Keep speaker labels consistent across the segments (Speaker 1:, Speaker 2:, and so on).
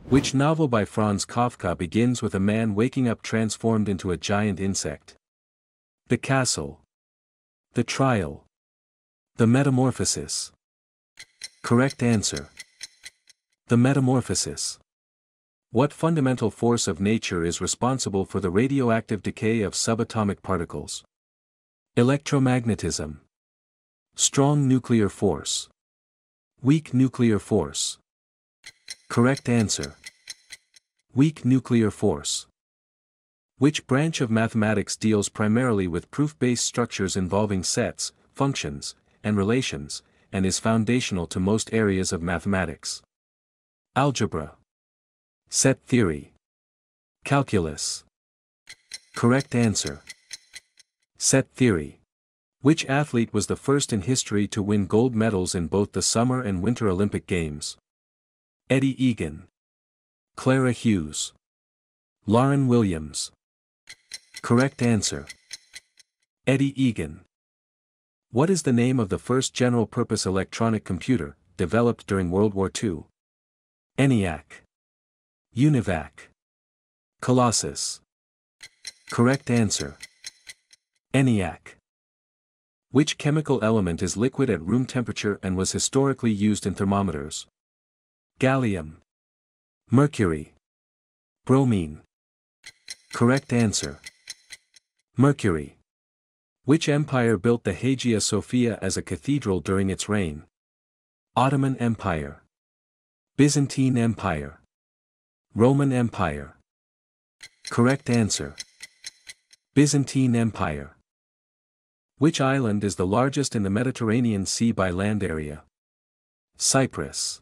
Speaker 1: Which novel by Franz Kafka begins with a man waking up transformed into a giant insect? The Castle. The Trial. The Metamorphosis. Correct answer. The Metamorphosis. What fundamental force of nature is responsible for the radioactive decay of subatomic particles? Electromagnetism. Strong nuclear force. Weak nuclear force. Correct answer. Weak nuclear force. Which branch of mathematics deals primarily with proof-based structures involving sets, functions, and relations, and is foundational to most areas of mathematics? Algebra. Set theory. Calculus. Correct answer. Set theory. Which athlete was the first in history to win gold medals in both the Summer and Winter Olympic Games? Eddie Egan. Clara Hughes. Lauren Williams. Correct answer. Eddie Egan. What is the name of the first general-purpose electronic computer, developed during World War II? ENIAC. UNIVAC. Colossus. Correct answer. ENIAC. Which chemical element is liquid at room temperature and was historically used in thermometers? Gallium. Mercury. Bromine. Correct answer. Mercury. Which empire built the Hagia Sophia as a cathedral during its reign? Ottoman Empire. Byzantine Empire. Roman Empire. Correct answer. Byzantine Empire. Which island is the largest in the Mediterranean Sea by land area? Cyprus.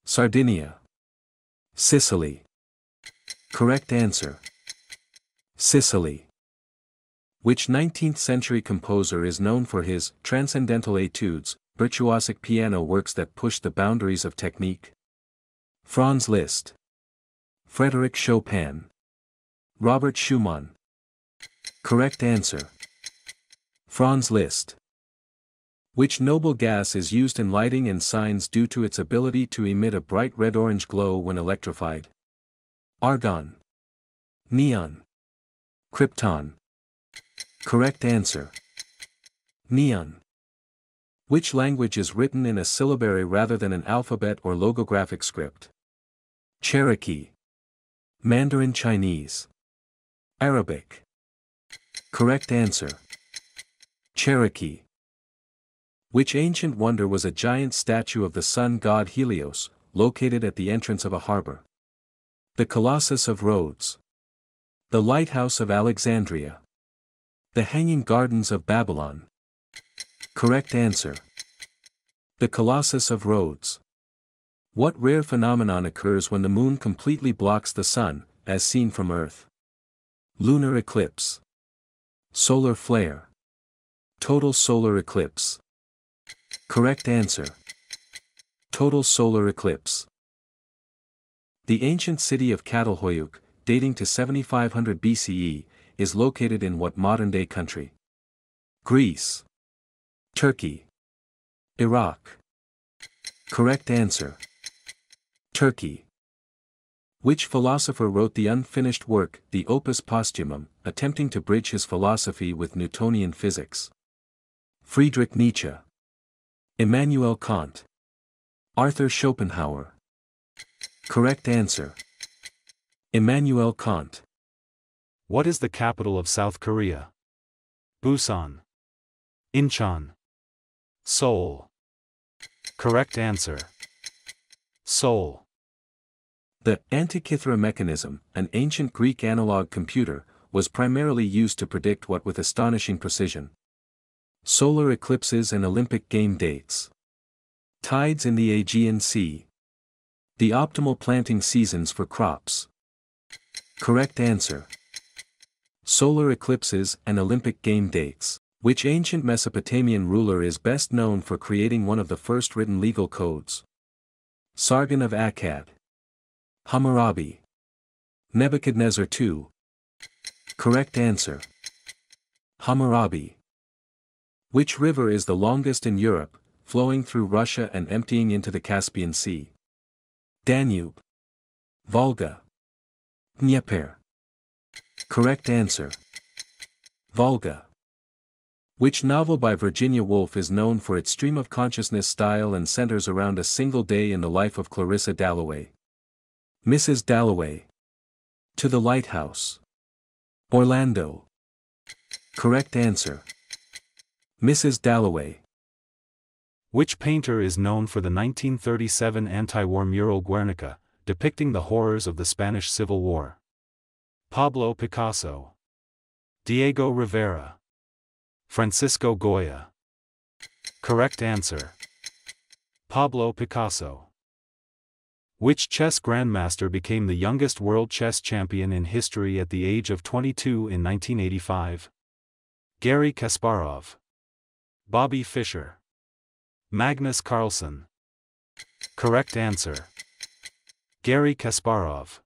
Speaker 1: Sardinia. Sicily. Correct answer. Sicily. Which 19th-century composer is known for his transcendental etudes, virtuosic piano works that push the boundaries of technique? Franz Liszt. Frédéric Chopin. Robert Schumann. Correct answer. Franz Liszt. Which noble gas is used in lighting and signs due to its ability to emit a bright red-orange glow when electrified? Argon. Neon. Krypton. Correct answer. Neon. Which language is written in a syllabary rather than an alphabet or logographic script? Cherokee. Mandarin Chinese. Arabic. Correct answer. Cherokee. Which ancient wonder was a giant statue of the sun god Helios, located at the entrance of a harbor? The Colossus of Rhodes. The Lighthouse of Alexandria. The Hanging Gardens of Babylon. Correct answer. The Colossus of Rhodes. What rare phenomenon occurs when the moon completely blocks the sun, as seen from Earth? Lunar eclipse. Solar flare. Total solar eclipse. Correct answer. Total solar eclipse. The ancient city of Catalhoyuk, dating to 7500 BCE, is located in what modern-day country? Greece. Turkey. Iraq. Correct answer. Turkey. Which philosopher wrote the unfinished work, the Opus Posthumum, attempting to bridge his philosophy with Newtonian physics? Friedrich Nietzsche. Immanuel Kant. Arthur Schopenhauer. Correct answer. Immanuel Kant.
Speaker 2: What is the capital of South Korea? Busan. Incheon. Seoul. Correct answer. Seoul.
Speaker 1: The Antikythera mechanism, an ancient Greek analog computer, was primarily used to predict what with astonishing precision? Solar eclipses and Olympic game dates. Tides in the Aegean Sea. The optimal planting seasons for crops. Correct answer. Solar eclipses and Olympic game dates. Which ancient Mesopotamian ruler is best known for creating one of the first written legal codes? Sargon of Akkad. Hammurabi. Nebuchadnezzar II. Correct answer. Hammurabi. Which river is the longest in Europe, flowing through Russia and emptying into the Caspian Sea? Danube, Volga, Dnieper. Correct answer. Volga. Which novel by Virginia Woolf is known for its stream of consciousness style and centers around a single day in the life of Clarissa Dalloway? Mrs. Dalloway. To the Lighthouse. Orlando. Correct answer. Mrs. Dalloway.
Speaker 2: Which painter is known for the 1937 anti-war mural Guernica, depicting the horrors of the Spanish Civil War? Pablo Picasso. Diego Rivera. Francisco Goya. Correct answer. Pablo Picasso. Which chess grandmaster became the youngest world chess champion in history at the age of 22 in 1985? Garry Kasparov. Bobby Fischer. Magnus Carlsen. Correct answer. Garry Kasparov.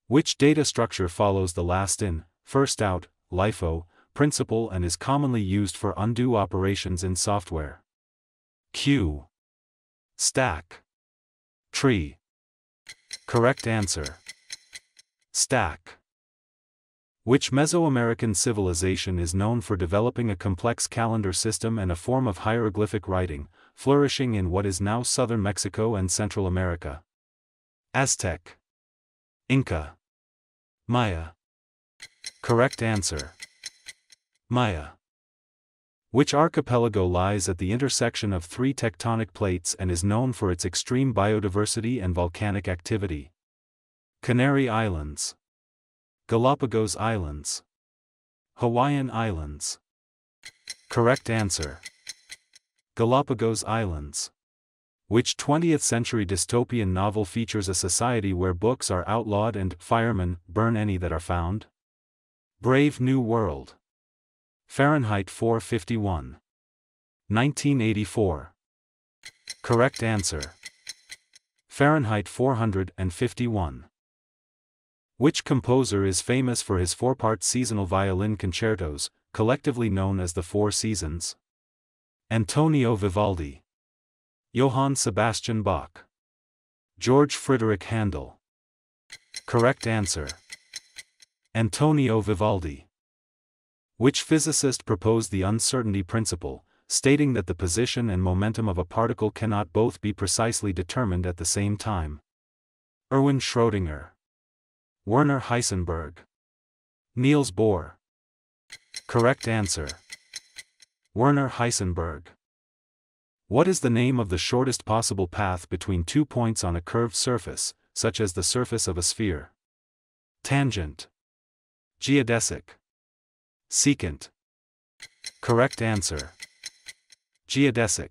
Speaker 2: Which data structure follows the last in, first out, LIFO, principle and is commonly used for undo operations in software? Queue. Stack. Tree. Correct answer. Stack. Which Mesoamerican civilization is known for developing a complex calendar system and a form of hieroglyphic writing, flourishing in what is now southern Mexico and Central America? Aztec. Inca. Maya. Correct answer. Maya. Which archipelago lies at the intersection of three tectonic plates and is known for its extreme biodiversity and volcanic activity? Canary Islands. Galapagos Islands. Hawaiian Islands. Correct answer. Galapagos Islands. Which 20th century dystopian novel features a society where books are outlawed and firemen burn any that are found? Brave New World. Fahrenheit 451. 1984. Correct answer. Fahrenheit 451. Which composer is famous for his four-part seasonal violin concertos, collectively known as the Four Seasons? Antonio Vivaldi. Johann Sebastian Bach. George Frideric Handel. Correct answer. Antonio Vivaldi. Which physicist proposed the uncertainty principle, stating that the position and momentum of a particle cannot both be precisely determined at the same time? Erwin Schrödinger. Werner Heisenberg. Niels Bohr. Correct answer. Werner Heisenberg. What is the name of the shortest possible path between 2 points on a curved surface, such as the surface of a sphere? Tangent. Geodesic. Secant. Correct answer. Geodesic.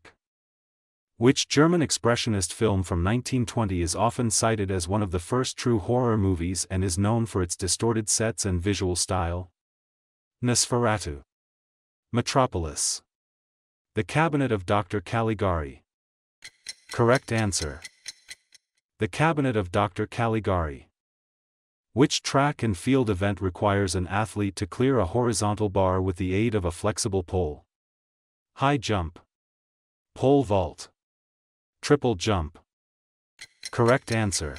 Speaker 2: Which German expressionist film from 1920 is often cited as one of the first true horror movies and is known for its distorted sets and visual style? Nosferatu. Metropolis. The Cabinet of Dr. Caligari. Correct answer. The Cabinet of Dr. Caligari. Which track and field event requires an athlete to clear a horizontal bar with the aid of a flexible pole? High jump. Pole vault. Triple jump. Correct answer.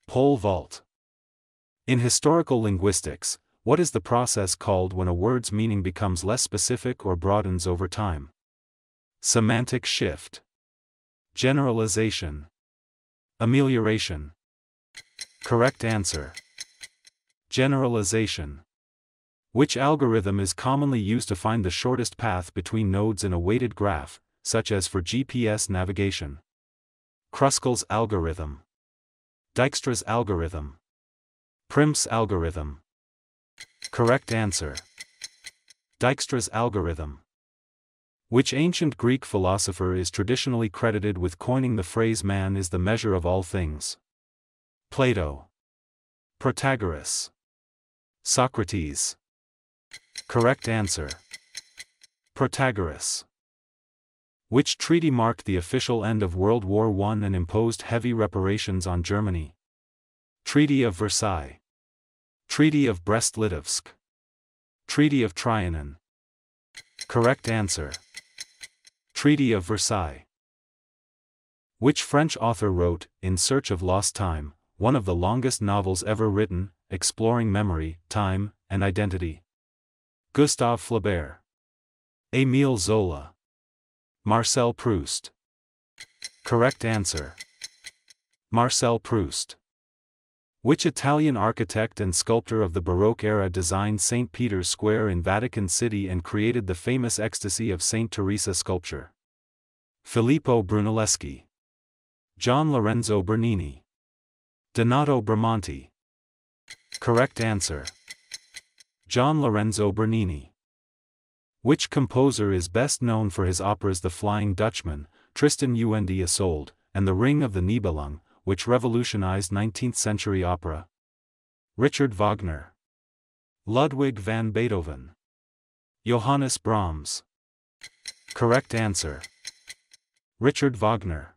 Speaker 2: Pole vault. In historical linguistics, what is the process called when a word's meaning becomes less specific or broadens over time? Semantic shift. Generalization. Amelioration. Correct answer. Generalization. Which algorithm is commonly used to find the shortest path between nodes in a weighted graph, such as for GPS navigation? Kruskal's algorithm. Dijkstra's algorithm. Prim's algorithm. Correct answer. Dijkstra's algorithm. Which ancient Greek philosopher is traditionally credited with coining the phrase "man is the measure of all things"? Plato. Protagoras. Socrates. Correct answer. Protagoras. Which treaty marked the official end of World War I and imposed heavy reparations on Germany? Treaty of Versailles. Treaty of Brest-Litovsk. Treaty of Trianon. Correct answer. Treaty of Versailles. Which French author wrote, In Search of Lost Time, one of the longest novels ever written, exploring memory, time, and identity? Gustave Flaubert. Émile Zola. Marcel Proust. Correct answer. Marcel Proust. Which Italian architect and sculptor of the Baroque era designed St. Peter's Square in Vatican City and created the famous Ecstasy of St. Teresa sculpture? Filippo Brunelleschi. Gian Lorenzo Bernini. Donato Bramante. Correct answer. Gian Lorenzo Bernini. Which composer is best known for his operas The Flying Dutchman, Tristan und Isolde, and The Ring of the Nibelung, which revolutionized 19th-century opera? Richard Wagner. Ludwig van Beethoven. Johannes Brahms. Correct answer. Richard Wagner.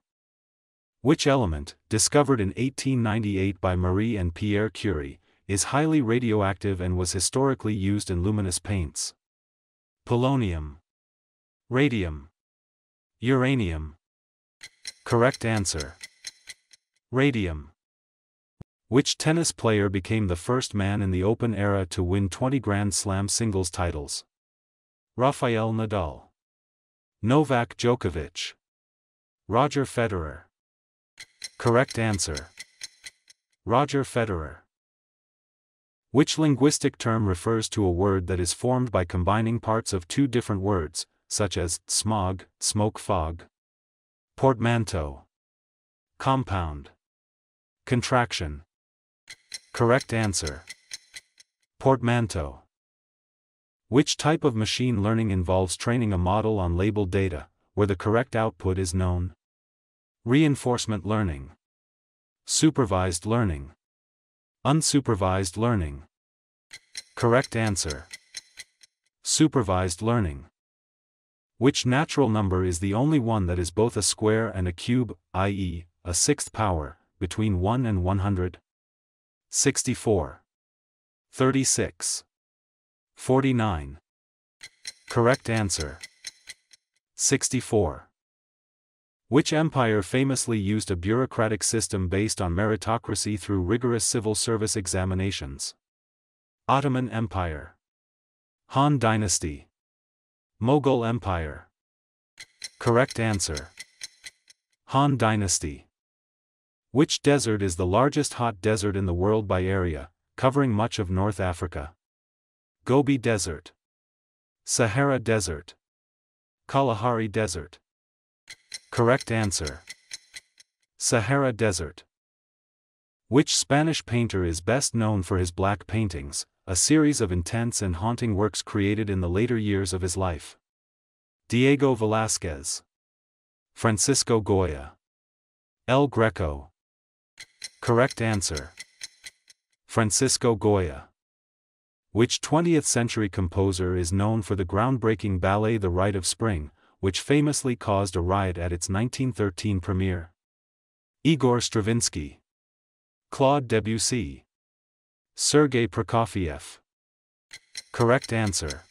Speaker 2: Which element, discovered in 1898 by Marie and Pierre Curie, is highly radioactive and was historically used in luminous paints? Polonium. Radium. Uranium. Correct answer. Radium. Which tennis player became the first man in the Open era to win 20 Grand Slam singles titles? Rafael Nadal. Novak Djokovic. Roger Federer. Correct answer. Roger Federer. Which linguistic term refers to a word that is formed by combining parts of two different words, such as smog, smoke fog? Portmanteau. Compound. Contraction. Correct answer. Portmanteau. Which type of machine learning involves training a model on labeled data, where the correct output is known? Reinforcement learning. Supervised learning. Unsupervised learning. Correct answer. Supervised learning. Which natural number is the only one that is both a square and a cube, i.e., a sixth power, between 1 and 100? 64. 36. 49. Correct answer. 64. Which empire famously used a bureaucratic system based on meritocracy through rigorous civil service examinations? Ottoman Empire. Han Dynasty. Mughal Empire. Correct answer. Han Dynasty. Which desert is the largest hot desert in the world by area, covering much of North Africa? Gobi Desert. Sahara Desert. Kalahari Desert. Correct answer. Sahara Desert. Which Spanish painter is best known for his black paintings, a series of intense and haunting works created in the later years of his life? Diego Velázquez. Francisco Goya. El Greco. Correct answer. Francisco Goya. Which 20th century composer is known for the groundbreaking ballet The Rite of Spring, which famously caused a riot at its 1913 premiere? Igor Stravinsky. Claude Debussy. Sergei Prokofiev. Correct answer.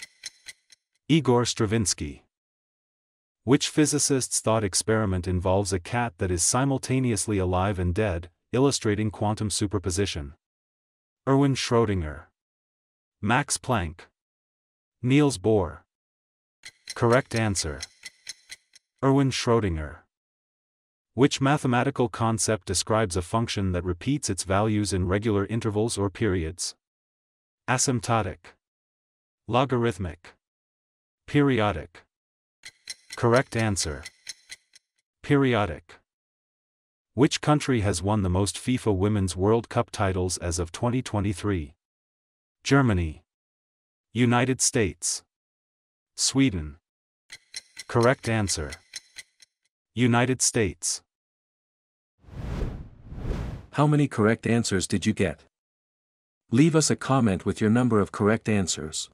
Speaker 2: Igor Stravinsky. Which physicist's thought experiment involves a cat that is simultaneously alive and dead, illustrating quantum superposition? Erwin Schrödinger. Max Planck. Niels Bohr. Correct answer. Erwin Schrödinger. Which mathematical concept describes a function that repeats its values in regular intervals or periods? Asymptotic. Logarithmic. Periodic. Correct answer. Periodic. Which country has won the most FIFA Women's World Cup titles as of 2023? Germany. United States. Sweden. Correct answer. United States.
Speaker 1: How many correct answers did you get? Leave us a comment with your number of correct answers.